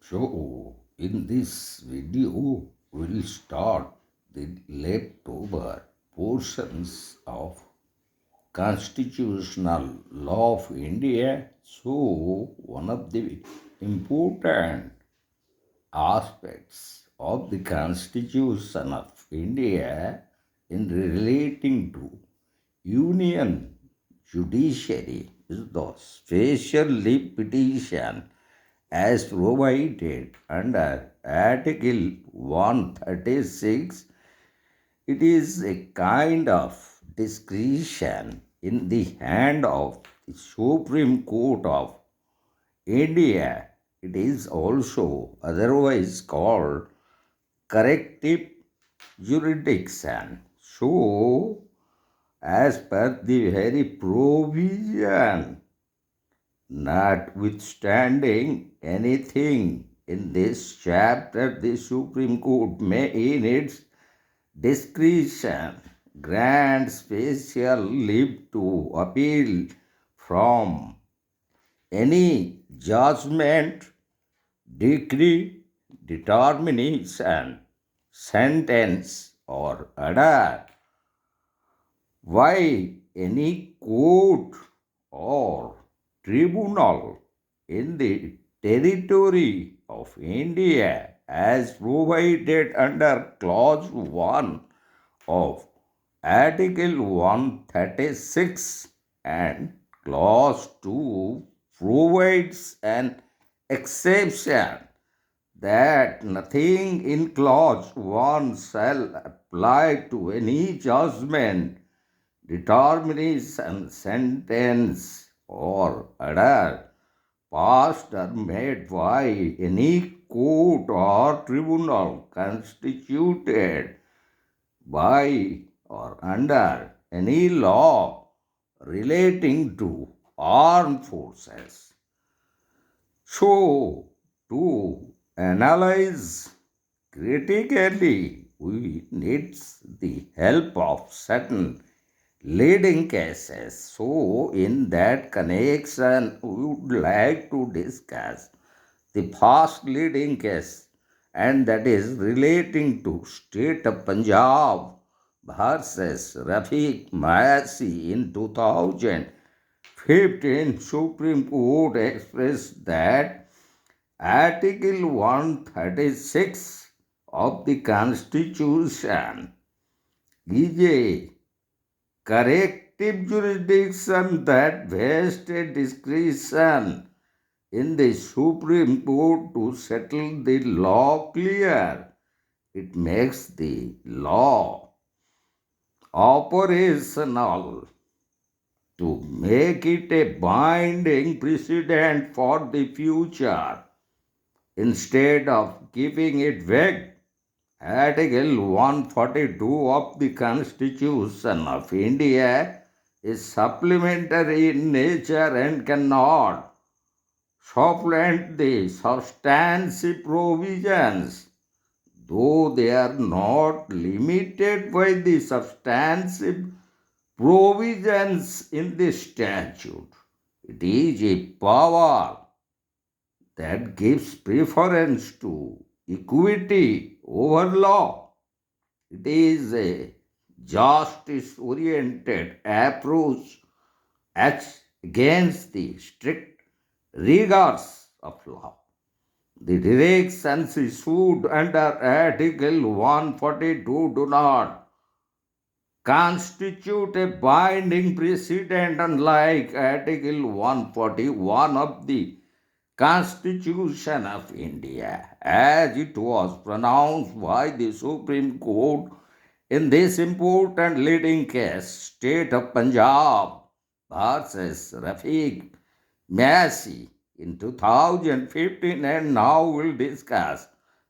So, in this video, we'll start the leftover portions of constitutional law of India. So, one of the important aspects of the Constitution of India in relating to Union judiciary is the special leave petition as provided under Article 136. It is a kind of discretion in the hand of the Supreme Court of India. It is also otherwise called corrective jurisdiction. So, as per the very provision, notwithstanding anything in this chapter, the Supreme Court may, in its discretion, grant special leave to appeal from any judgment, decree, determination, sentence, or order. Why any court or tribunal in the territory of India as provided under Clause 1 of Article 136 and Clause 2 provides an exception that nothing in Clause 1 shall apply to any judgment, determination, sentence, or order passed or made by any court or tribunal constituted by or under any law relating to armed forces. So, to analyze critically, we need the help of certain leading cases. So, in that connection, we would like to discuss the first leading case, and that is relating to state of Punjab versus Rafiq Mayasi in 2015. Supreme Court expressed that Article 136 of the Constitution is a corrective jurisdiction that vested discretion in the Supreme Court to settle the law clear. It makes the law operational to make it a binding precedent for the future instead of keeping it vague. Article 142 of the Constitution of India is supplementary in nature and cannot supplant the substantive provisions, though they are not limited by the substantive provisions in the statute. It is a power that gives preference to equity over law. It is a justice oriented approach against the strict rigors of law. The directions issued under Article 142 do not constitute a binding precedent, unlike Article 141 of the Constitution of India, as it was pronounced by the Supreme Court in this important leading case, State of Punjab versus Rafiq Massey in 2015. And now we'll discuss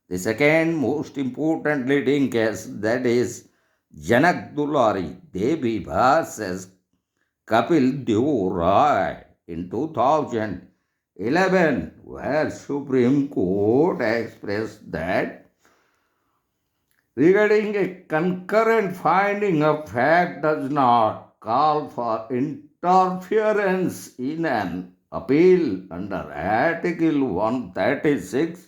the second most important leading case, that is Janak Dulari Devi versus Kapil Dev Rai in 2011, where Supreme Court expressed that regarding a concurrent finding of fact does not call for interference in an appeal under Article 136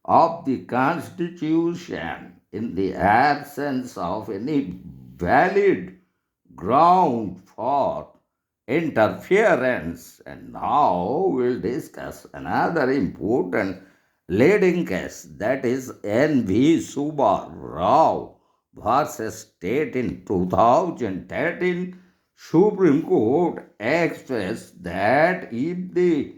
of the Constitution in the absence of any valid ground for interference. And now we'll discuss another important leading case, that is N.V. Subba Rao versus State in 2013. Supreme Court expressed that if the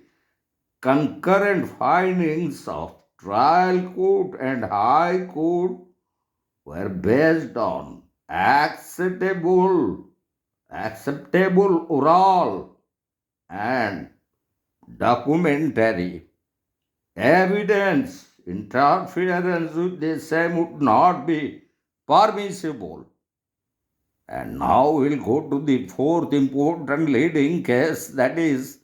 concurrent findings of trial court and high court were based on acceptable oral and documentary evidence, interference with the same would not be permissible. And now we'll go to the fourth important leading case, that is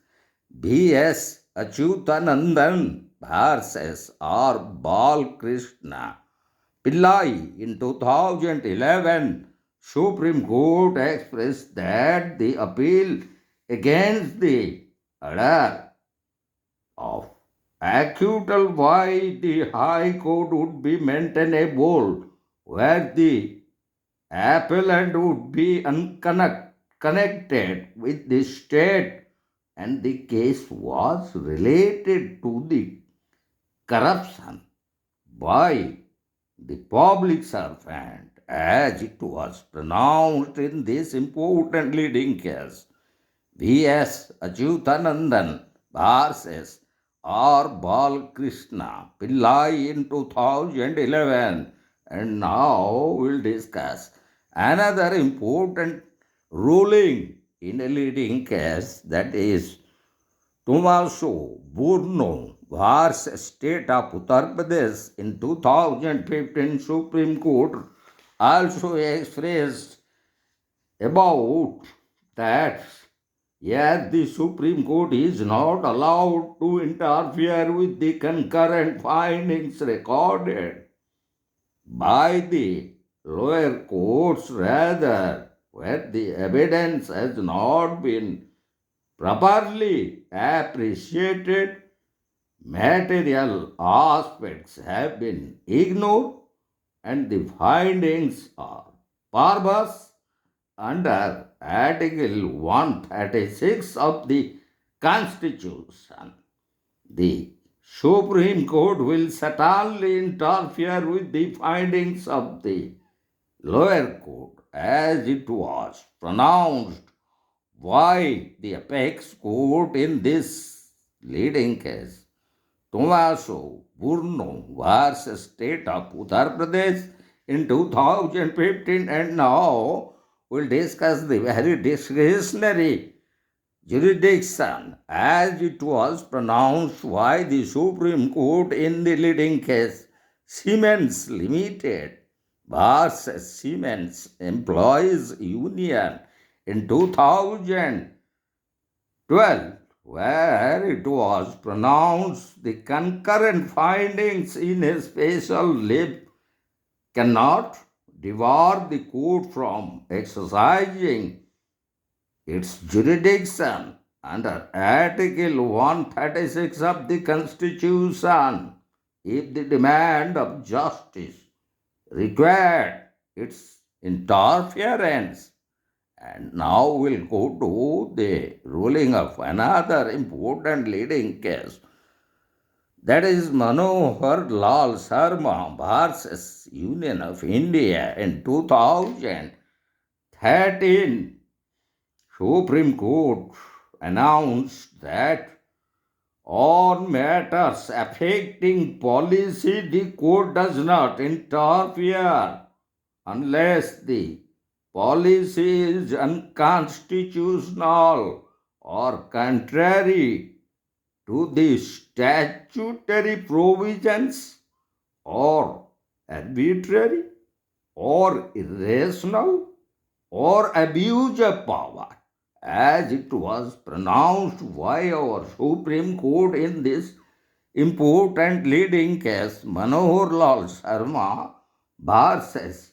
B.S. Achyutanandan versus R. Balkrishna Pillai in 2011. Supreme Court expressed that the appeal against the order of acquittal by the High Court would be maintainable where the appellant would be unconnected with the state and the case was related to the corruption by the public servant, as it was pronounced in this important leading case. V.S. Achyutanandan versus R. Balkrishna Pillai in 2011. And now we'll discuss another important ruling in a leading case, that is Tomaso Burno versus State of Uttar Pradesh in 2015. Supreme Court also expressed about that yes, the Supreme Court is not allowed to interfere with the concurrent findings recorded by the lower courts, rather, where the evidence has not been properly appreciated, material aspects have been ignored, and the findings are perverse under Article 136 of the Constitution. The Supreme Court will certainly interfere with the findings of the lower court as it was pronounced by the apex court in this leading case. Tomaso Burno versus State of Uttar Pradesh in 2015. And now we'll discuss the very discretionary jurisdiction as it was pronounced by the Supreme Court in the leading case Siemens Limited versus Siemens Employees Union in 2012, where it was pronounced the concurrent findings in a special lib cannot debar the court from exercising its jurisdiction under Article 136 of the Constitution if the demand of justice required its interference. And now we'll go to the ruling of another important leading case, that is Manohar Lal Sharma versus Union of India in 2013. Supreme Court announced that on matters affecting policy, the court does not interfere unless the policy is unconstitutional or contrary to the statutory provisions or arbitrary or irrational or abuse of power, as it was pronounced by our Supreme Court in this important leading case, Manohar Lal Sharma versus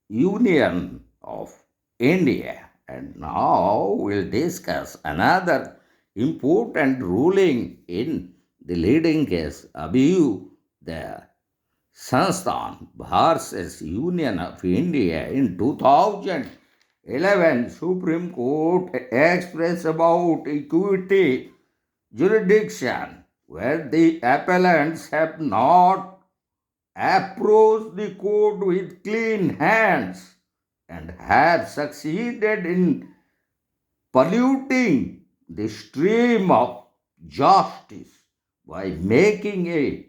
Union of India. And now we'll discuss another important ruling in the leading case, abuse the Sansthan versus Union of India in 2011, Supreme Court expressed about equity jurisdiction where the appellants have not approached the court with clean hands and have succeeded in polluting the stream of justice by making a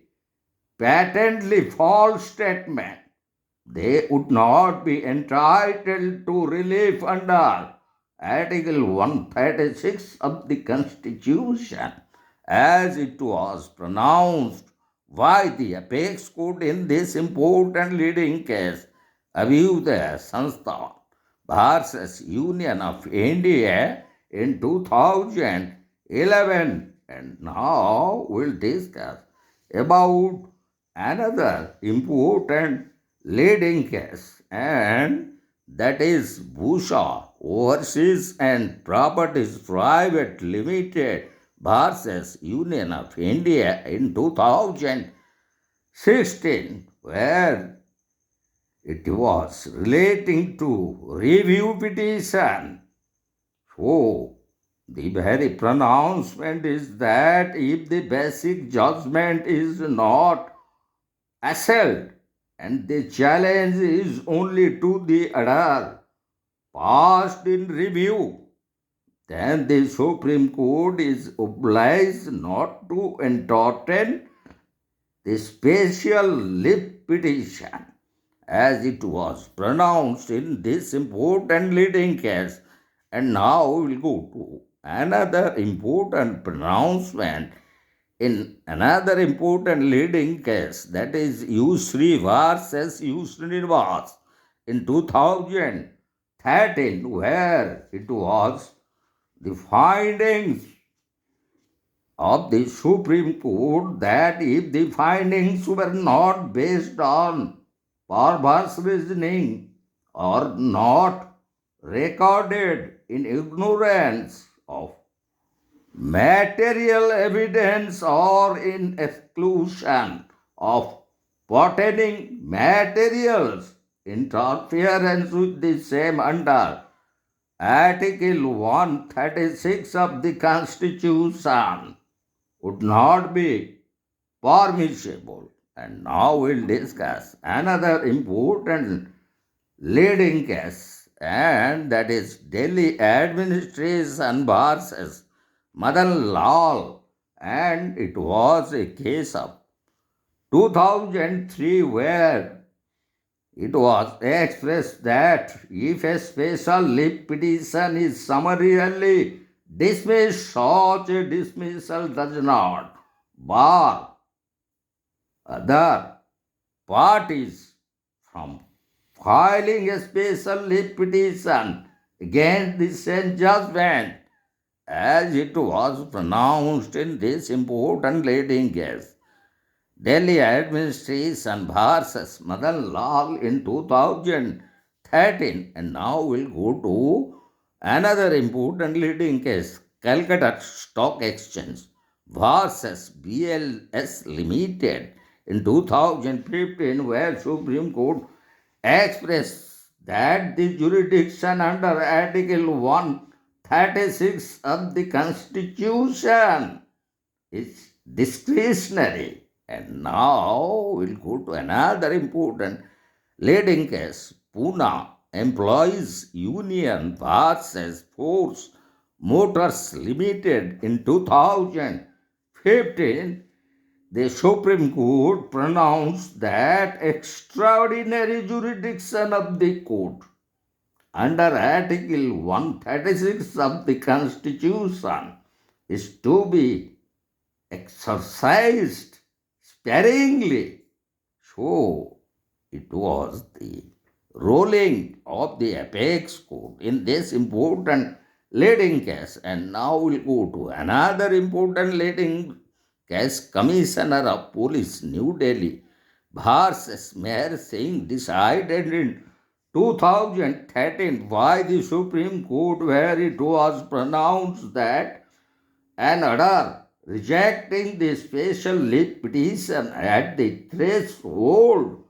patently false statement. They would not be entitled to relief under Article 136 of the Constitution as it was pronounced by the apex court in this important leading case, Abhyuday Sanstha versus Union of India in 2011. And now we'll discuss about another important leading case, and that is Busha Overseas and Properties Private Limited versus Union of India in 2016, where it was relating to review petition. So, the very pronouncement is that if the basic judgment is not assailed and the challenge is only to the order passed in review, then the Supreme Court is obliged not to entertain the special leave petition as it was pronounced in this important leading case. And now we will go to another important pronouncement in another important leading case, that is Usri versus Usrinivas in 2013, where it was the findings of the Supreme Court that if the findings were not based on perverse reasoning or not recorded in ignorance of material evidence or in exclusion of pertaining materials, interference with the same under Article 136 of the Constitution would not be permissible. And now we'll discuss another important leading case, and that is Delhi Administration versus Madan Lal, and it was a case of 2003 where it was expressed that if a special leave petition is summarily dismissed, such a dismissal does not bar other parties from filing a special leave petition against the same judgment as it was pronounced in this important leading case. Delhi Administration versus Madan Lal in 2013. And now we'll go to another important leading case, Calcutta Stock Exchange versus BLS Limited in 2015, where Supreme Court expressed that the jurisdiction under Article 136 of the Constitution is discretionary. And now we'll go to another important leading case, Pune Employees Union versus Force Motors Limited in 2015. The Supreme Court pronounced that extraordinary jurisdiction of the court under Article 136 of the Constitution is to be exercised sparingly. So it was the ruling of the apex court in this important leading case. And now we'll go to another important leading case, Commissioner of Police, New Delhi versus Mayor Singh, decided in 2013 by the Supreme Court, where it was pronounced that an order rejecting the special leave petition at the threshold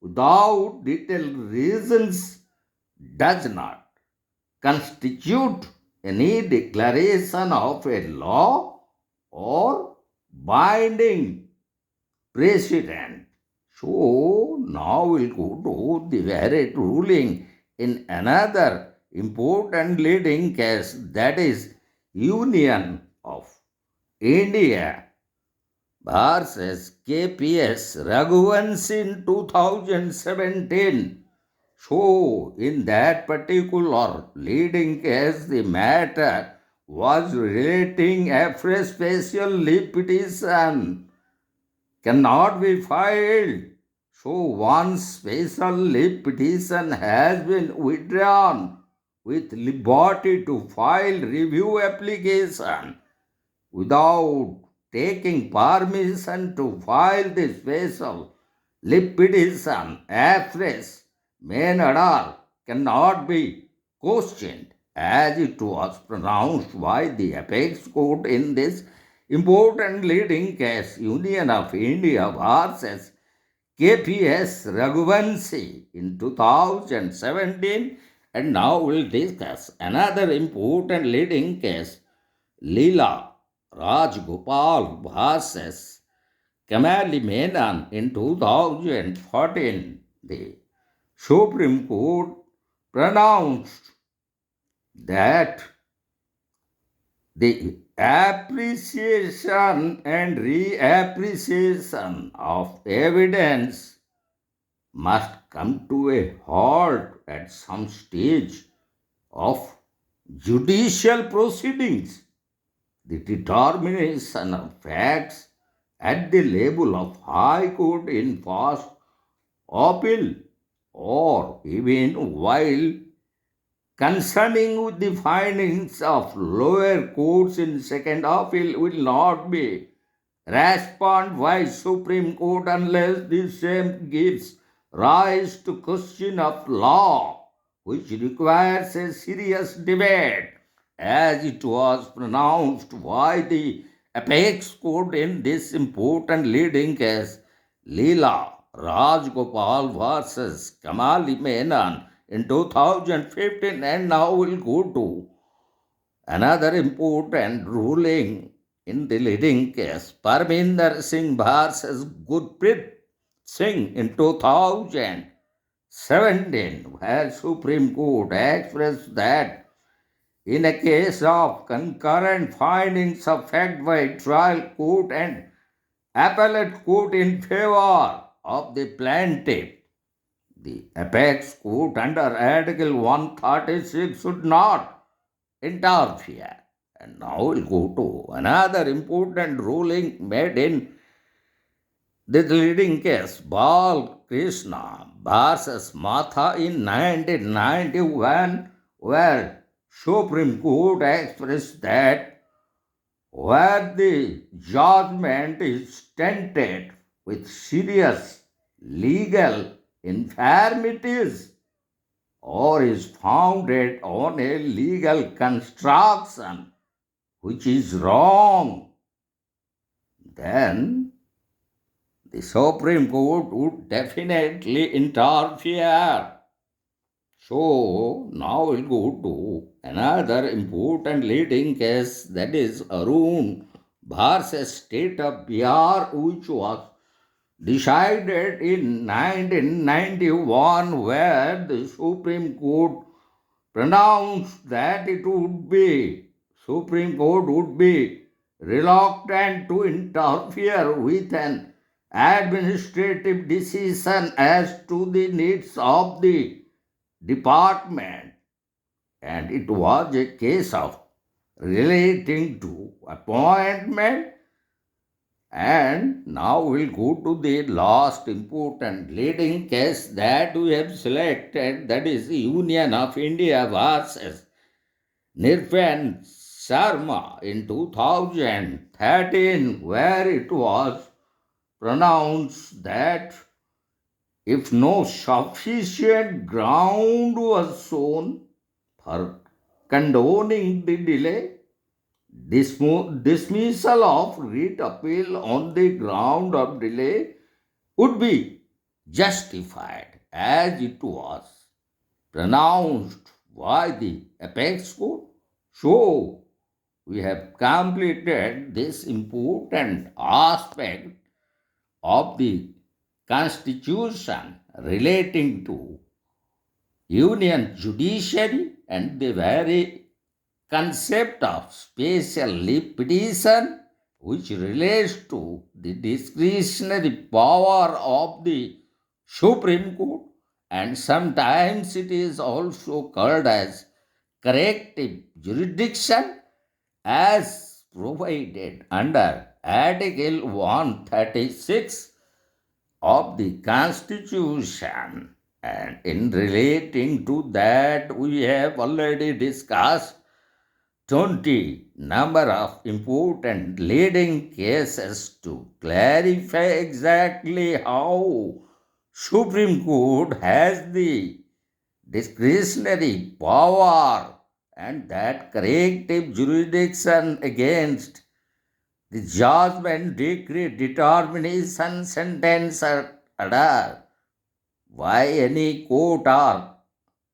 without detailed reasons does not constitute any declaration of a law or binding precedent. So now we'll go to the varied ruling in another important leading case, that is Union of India versus KPS Raghuvanshi in 2017. So, in that particular leading case, the matter was relating a fresh special leave petition cannot be filed. So, once special leave petition has been withdrawn with liberty to file review application without taking permission to file the special leave petition afresh, main order cannot be questioned as it was pronounced by the apex court in this important leading case, Union of India versus KPS Raghuvanshi in 2017. And now we'll discuss another important leading case, Leela Rajgopal versus Kamali Menon in 2014. The Supreme Court pronounced that the appreciation and reappreciation of evidence must come to a halt at some stage of judicial proceedings. The determination of facts at the level of High Court in first appeal or even while concerning with the findings of lower courts in second appeal will not be responded by Supreme Court unless the same gives rise to question of law, which requires a serious debate, as it was pronounced by the apex court in this important leading case, Leela Rajgopal versus Kamali Menon in 2015. And now we'll go to another important ruling in the leading case, Parminder Singh versus Gurpreet Singh in 2017, where Supreme Court expressed that in a case of concurrent findings of fact by trial court and appellate court in favor of the plaintiff, the apex court under Article 136 should not interfere. And now we'll go to another important ruling made in the leading case, Bal Krishna versus Matha in 1991, where Supreme Court expressed that where the judgment is tainted with serious legal infirmities or is founded on a legal construction which is wrong, then the Supreme Court would definitely interfere. So now we'll go to another important leading case, that is Arun versus State of Bihar, which was decided in 1991, where the Supreme Court pronounced that Supreme Court would be reluctant to interfere with an administrative decision as to the needs of the department, and it was a case of relating to appointment. And now we'll go to the last important leading case that we have selected, that is Union of India versus Nirpan Sharma in 2013, where it was pronounced that if no sufficient ground was shown for condoning the delay, Dismissal of writ appeal on the ground of delay would be justified as it was pronounced by the apex court. So, we have completed this important aspect of the Constitution relating to Union judiciary and the very concept of special leave petition, which relates to the discretionary power of the Supreme Court, and sometimes it is also called as corrective jurisdiction as provided under Article 136 of the Constitution. And in relating to that, we have already discussed 20 number of important leading cases to clarify exactly how Supreme Court has the discretionary power and that corrective jurisdiction against the judgment, decree, determination, sentence, or order by any court or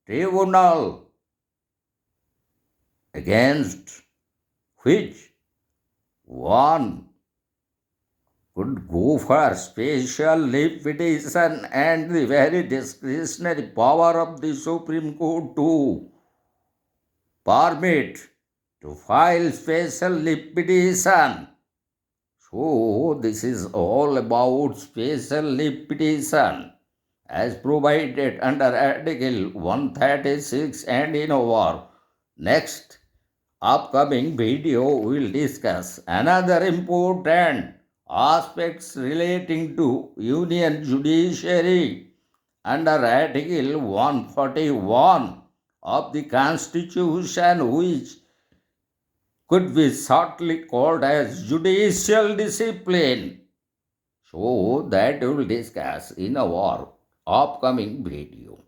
tribunal against which one could go for special leave petition, and the very discretionary power of the Supreme Court to permit to file special leave petition. So this is all about special leave petition as provided under Article 136, and in our next upcoming video we will discuss another important aspects relating to Union judiciary under Article 141 of the Constitution, which could be shortly called as judicial discipline. So that we will discuss in our upcoming video.